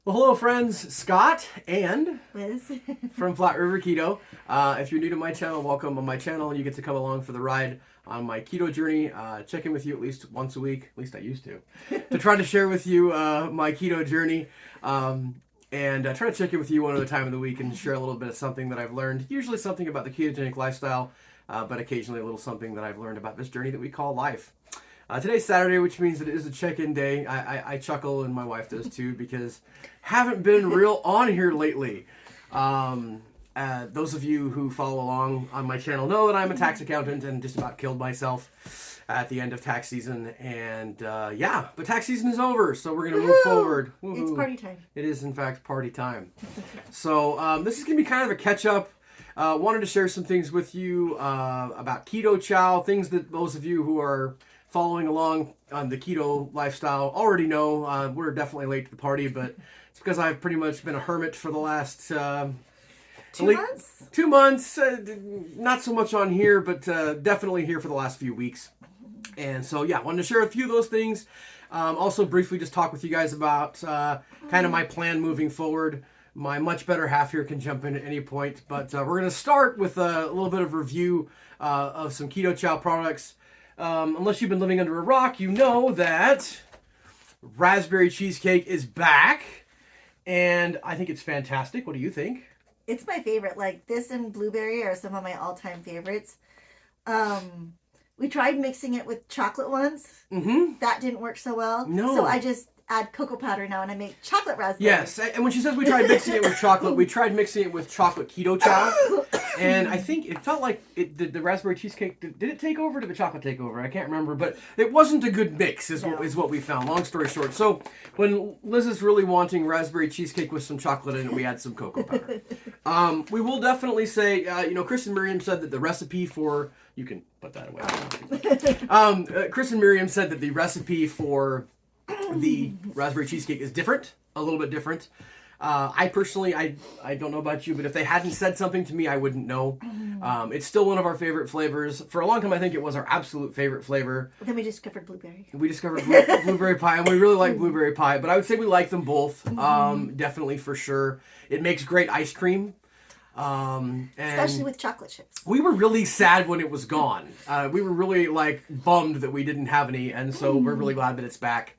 Well, hello, friends. Scott and Liz. from Flat River Keto. If you're new to my channel, welcome on my channel, and you get to come along for the ride on my keto journey. Check in with you at least once a week. At least I used to try to share with you my keto journey. And try to check in with you one other time of the week and share a little bit of something that I've learned. Usually something about the ketogenic lifestyle, but occasionally a little something that I've learned about this journey that we call life. Today's Saturday, which means it is a check-in day. I chuckle, and my wife does too, because haven't been real on here lately. Those of you who follow along on my channel know that I'm a tax accountant and just about killed myself at the end of tax season. And but tax season is over, so we're going to move forward. Woo-hoo. It's party time. It is, in fact, party time. So this is going to be kind of a catch-up. Wanted to share some things with you about Keto Chow, things that those of you who are following along on the keto lifestyle already know. We're definitely late to the party, but it's because I've pretty much been a hermit for the last 2 months? 2 months. Not so much on here, but definitely here for the last few weeks. And so, wanted to share a few of those things. Also, briefly just talk with you guys about kind of my plan moving forward. My much better half here can jump in at any point, but we're going to start with a little bit of review of some Keto Chow products. Unless you've been living under a rock, you know that raspberry cheesecake is back, and I think it's fantastic. What do you think? It's my favorite. Like, this and blueberry are some of my all-time favorites. We tried mixing it with chocolate ones. Mm-hmm. That didn't work so well. No. So I just add cocoa powder now, and I make chocolate raspberry. Yes, and when she says we tried mixing it with chocolate, we tried mixing it with chocolate Keto Chow, and I think it felt like the raspberry cheesecake, did it take over or did the chocolate take over? I can't remember, but it wasn't a good mix is what we found, long story short. So when Liz is really wanting raspberry cheesecake with some chocolate in it, we add some cocoa powder. We will definitely say, Chris and Miriam said that the recipe for, you can put that away. Chris and Miriam said that the recipe for the raspberry cheesecake is different, a little bit different. I personally, I don't know about you, but if they hadn't said something to me, I wouldn't know. It's still one of our favorite flavors. For a long time, I think it was our absolute favorite flavor. Then we discovered blueberry. We discovered blueberry pie, and we really like blueberry pie, but I would say we like them both, definitely for sure. It makes great ice cream. And especially with chocolate chips. We were really sad when it was gone. We were really bummed that we didn't have any, and so we're really glad that it's back.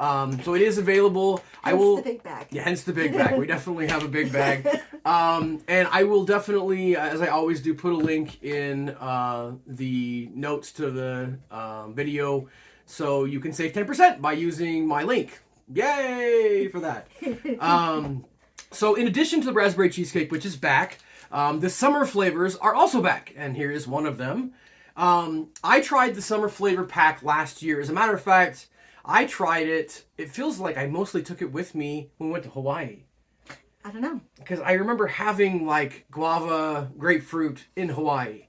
So it is available. Hence the big bag. Yeah, hence the big bag. We definitely have a big bag. And I will definitely, as I always do, put a link in the notes to the video so you can save 10% by using my link. Yay for that. So in addition to the raspberry cheesecake, which is back, the summer flavors are also back. And here is one of them. I tried the summer flavor pack last year. As a matter of fact, I tried it. It feels like I mostly took it with me when we went to Hawaii. I don't know. Because I remember having guava, grapefruit in Hawaii.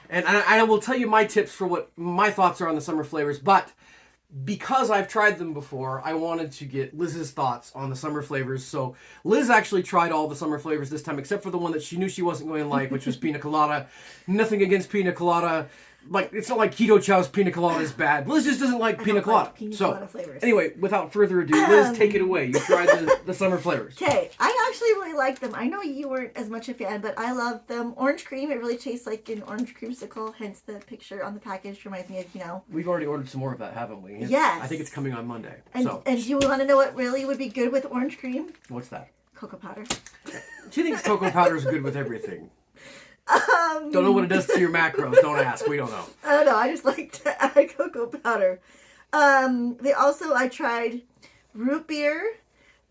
And I will tell you my tips for what my thoughts are on the summer flavors. But because I've tried them before, I wanted to get Liz's thoughts on the summer flavors. So Liz actually tried all the summer flavors this time, except for the one that she knew she wasn't going to like, which was pina colada. Nothing against pina colada. It's not like Keto Chow's pina colada is bad. Liz just doesn't like pina colada. Pina colada flavors. Anyway, without further ado, Liz, take it away. You tried the summer flavors. Okay, I actually really like them. I know you weren't as much a fan, but I love them. Orange cream, it really tastes like an orange creamsicle, hence the picture on the package reminds me of, We've already ordered some more of that, haven't we? Yes. I think it's coming on Monday. And you want to know what really would be good with orange cream? What's that? Cocoa powder. She thinks cocoa powder is good with everything. Don't know what it does to your macros. Don't ask. We don't know. I don't know. I just like to add cocoa powder. I tried root beer.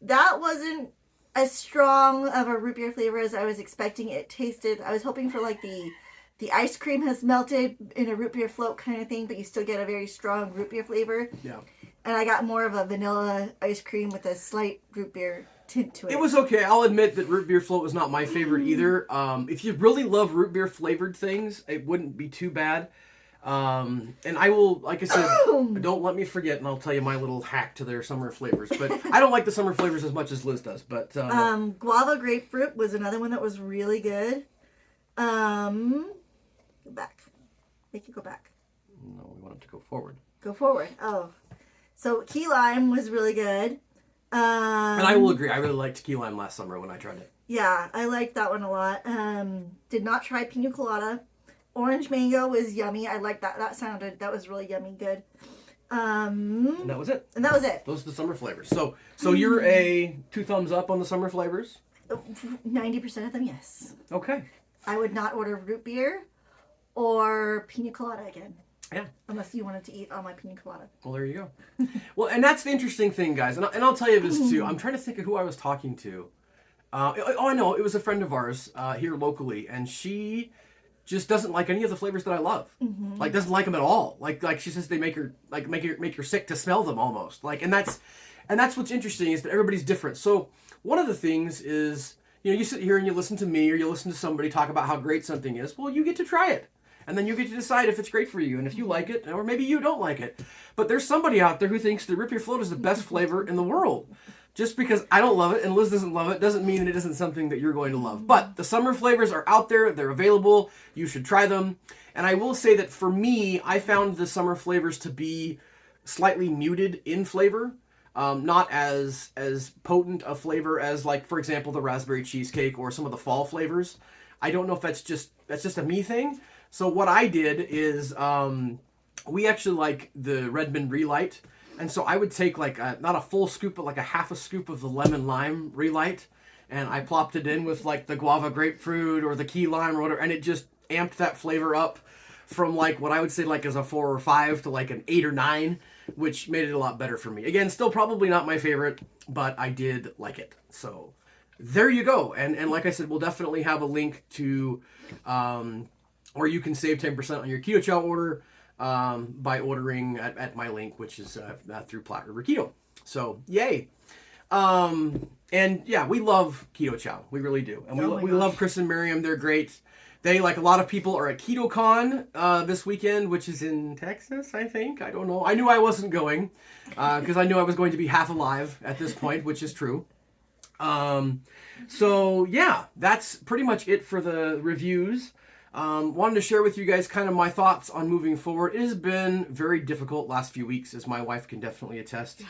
That wasn't as strong of a root beer flavor as I was expecting. It tasted, I was hoping for the ice cream has melted in a root beer float kind of thing, but you still get a very strong root beer flavor. Yeah. And I got more of a vanilla ice cream with a slight root beer tint to it. It was okay. I'll admit that root beer float was not my favorite either. If you really love root beer flavored things, it wouldn't be too bad. And I will, like I said, don't let me forget, and I'll tell you my little hack to their summer flavors. But I don't like the summer flavors as much as Liz does. But guava grapefruit was another one that was really good. Go back. Make it go back. No, we want it to go forward. Go forward. Oh. So key lime was really good. And I will agree. I really liked key lime last summer when I tried it. Yeah, I liked that one a lot. Did not try pina colada. Orange mango was yummy. I liked that. That was really yummy good. And that was it. And that was it. Those are the summer flavors. So you're a 2 thumbs up on the summer flavors? 90% of them, yes. Okay. I would not order root beer or pina colada again. Yeah. Unless you wanted to eat all my pina colada. Well, there you go. Well, and that's the interesting thing, guys. And I'll tell you this, too. I'm trying to think of who I was talking to. I know. It was a friend of ours here locally, and she just doesn't like any of the flavors that I love. Mm-hmm. Like, doesn't like them at all. Like she says they make her sick to smell them almost. Like, and that's what's interesting is that everybody's different. So one of the things is, you sit here and you listen to me or you listen to somebody talk about how great something is. Well, you get to try it. And then you get to decide if it's great for you and if you like it, or maybe you don't like it. But there's somebody out there who thinks the root beer float is the best flavor in the world. Just because I don't love it and Liz doesn't love it doesn't mean that it isn't something that you're going to love. But the summer flavors are out there. They're available. You should try them. And I will say that for me, I found the summer flavors to be slightly muted in flavor. Not as potent a flavor as, like, for example, the raspberry cheesecake or some of the fall flavors. I don't know if that's just a me thing. So what I did is we actually like the Redmond Relight. And so I would take like not a full scoop, but like a half a scoop of the lemon lime Relight. And I plopped it in with like the guava grapefruit or the key lime or whatever. And it just amped that flavor up from like what I would say like as a 4 or 5 to like an 8 or 9, which made it a lot better for me. Again, still probably not my favorite, but I did like it. So there you go. And like I said, we'll definitely have a link to... or you can save 10% on your Keto Chow order by ordering at my link, which is through Platte River Keto. So, yay. And yeah, we love Keto Chow. We really do. And we love Chris and Miriam. They're great. They, like a lot of people, are at KetoCon this weekend, which is in Texas, I think. I don't know. I knew I wasn't going because I knew I was going to be half alive at this point, which is true. So, yeah, that's pretty much it for the reviews. Wanted to share with you guys kind of my thoughts on moving forward. It has been very difficult last few weeks, as my wife can definitely attest.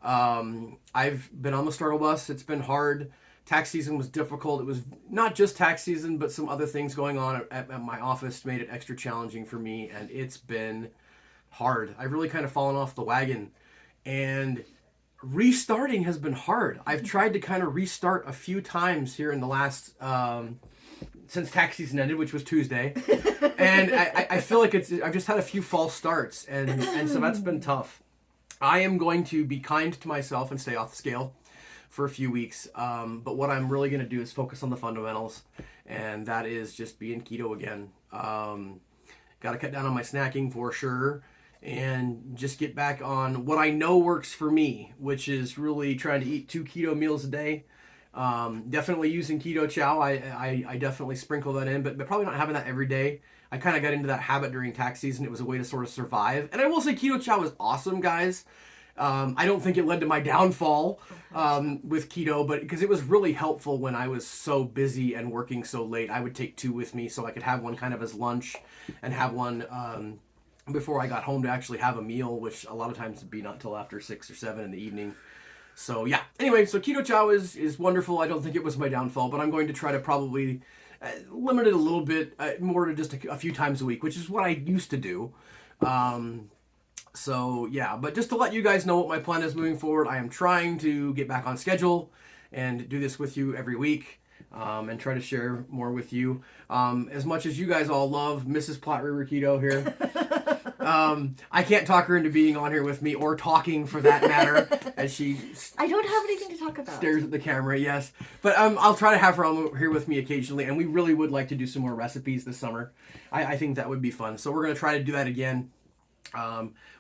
I've been on the struggle bus. It's been hard. Tax season was difficult. It was not just tax season, but some other things going on at my office made it extra challenging for me, and it's been hard. I've really kind of fallen off the wagon, and restarting has been hard. I've tried to kind of restart a few times here in the last... since tax season ended, which was Tuesday. And I feel like I've just had a few false starts, and so that's been tough. I am going to be kind to myself and stay off the scale for a few weeks. But what I'm really going to do is focus on the fundamentals, and that is just being keto again. Got to cut down on my snacking for sure, and just get back on what I know works for me, which is really trying to eat 2 keto meals a day. Definitely using Keto Chow. I definitely sprinkle that in, but probably not having that every day. I kind of got into that habit during tax season. It was a way to sort of survive. And I will say Keto Chow is awesome, guys. I don't think it led to my downfall with keto, but because it was really helpful when I was so busy and working so late. I would take 2 with me so I could have one kind of as lunch and have one before I got home to actually have a meal, which a lot of times would be not until after 6 or 7 in the evening. So yeah, anyway, so Keto Chow is wonderful. I don't think it was my downfall, but I'm going to try to probably limit it a little bit more to just a few times a week, which is what I used to do. So yeah, but just to let you guys know what my plan is moving forward, I am trying to get back on schedule and do this with you every week. And try to share more with you. As much as you guys all love Mrs. Platte River Keto here, I can't talk her into being on here with me, or talking for that matter, as she... I don't have anything to talk about. Stares at the camera, yes. But I'll try to have her on here with me occasionally, and we really would like to do some more recipes this summer. I think that would be fun. So we're going to try to do that again,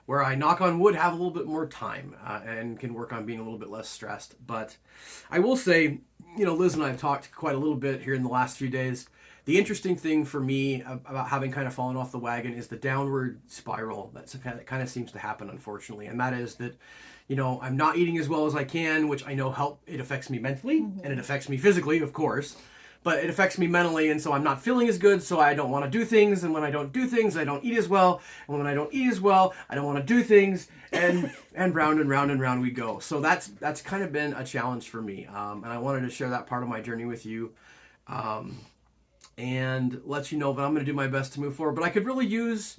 where I, knock on wood, have a little bit more time and can work on being a little bit less stressed. But I will say... Liz and I have talked quite a little bit here in the last few days. The interesting thing for me about having kind of fallen off the wagon is the downward spiral that kind of seems to happen, unfortunately. And that is that, I'm not eating as well as I can, which I know it affects me mentally, and it affects me physically, of course. but it affects me mentally, and so I'm not feeling as good, so I don't want to do things, and when I don't do things, I don't eat as well, and when I don't eat as well, I don't want to do things, and round and round and round we go. So that's kind of been a challenge for me, and I wanted to share that part of my journey with you, and let you know that I'm going to do my best to move forward, but I could really use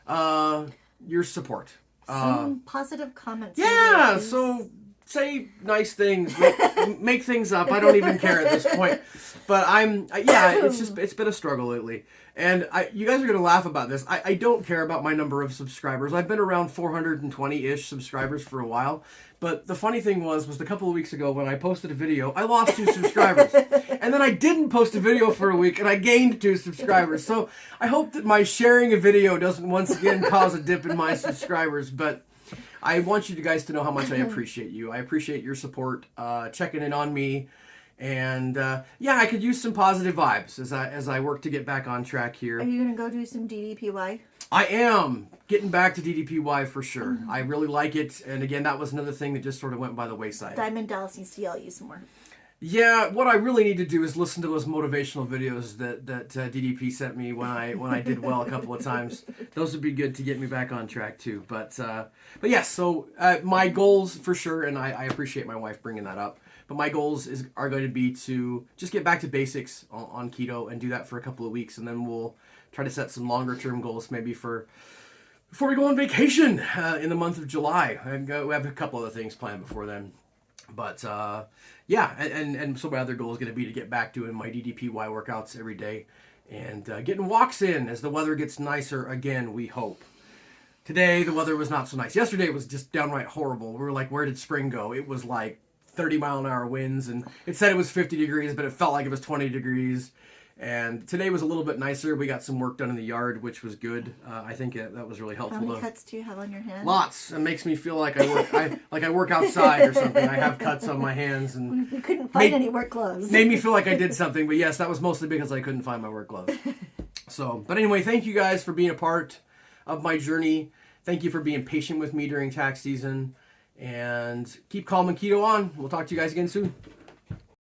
your support. Some positive comments. Yeah, so say nice things, make things up. I don't even care at this point. But it's been a struggle lately. And you guys are going to laugh about this. I don't care about my number of subscribers. I've been around 420-ish subscribers for a while. But the funny thing was a couple of weeks ago when I posted a video, I lost 2 subscribers. And then I didn't post a video for a week and I gained 2 subscribers. So I hope that my sharing a video doesn't once again cause a dip in my subscribers. But I want you guys to know how much I appreciate you. I appreciate your support, checking in on me. And I could use some positive vibes as I work to get back on track here. Are you going to go do some DDPY? I am getting back to DDPY for sure. I really like it. And again, that was another thing that just sort of went by the wayside. Diamond Dallas needs to yell at you some more. Yeah, what I really need to do is listen to those motivational videos that DDP sent me when I did well a couple of times. Those would be good to get me back on track too. But yes, so my goals for sure, and I appreciate my wife bringing that up. But my goals are going to be to just get back to basics on keto and do that for a couple of weeks, and then we'll try to set some longer term goals maybe for before we go on vacation in the month of July. We have a couple other things planned before then. But and so my other goal is going to be to get back doing my DDPY workouts every day and getting walks in as the weather gets nicer again, we hope. Today, the weather was not so nice. Yesterday, it was just downright horrible. We were like, where did spring go? It was like 30-mile-an-hour winds, and it said it was 50 degrees, but it felt like it was 20 degrees. And today was a little bit nicer. We got some work done in the yard, which was good. I think that was really helpful. How many cuts do you have on your hands? Lots. It makes me feel like I work outside or something. I have cuts on my hands, and you couldn't find any work gloves. Made me feel like I did something, but yes, that was mostly because I couldn't find my work gloves. But anyway, thank you guys for being a part of my journey. Thank you for being patient with me during tax season, and keep calm and keto on. We'll talk to you guys again soon.